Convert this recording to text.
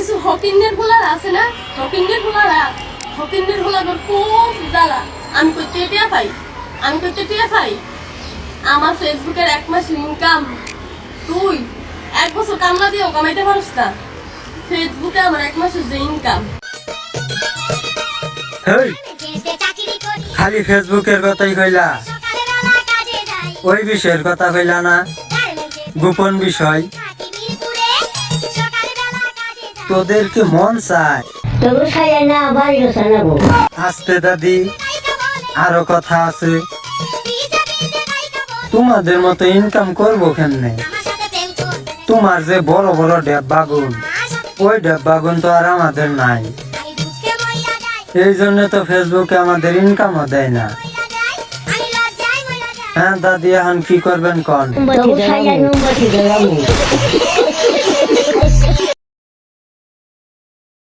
কিছু হকিন্নের গুলার আছে না, হকিন্নের গুলার খুব জ্বালা। আমি করতে টিয়া পাই। আমার ফেসবুকের 1 মাসের ইনকাম তুই 1 বছর কামলা দিয়েও কামাইতে পারস না। ফেসবুকে আমার 1 মাসের যে ইনকাম। খালি ফেসবুকের কথাই কইলা, ওই বিষয়ের কথা কইলা না, গোপন বিষয়। তোদের কি মন চায়? আস্তে দাদি, আরো কথা আছে। তোমাদের মতো ইনকাম করবো কেমনে? তোমার যে বড় বড় ডেব্বাগুন, ওই ডেব্বাগুন তো আর আমাদের নাই। এই জন্য তো ফেসবুকে আমাদের ইনকামও দেয় না। হ্যাঁ দাদি, এখন কি করবেন কন?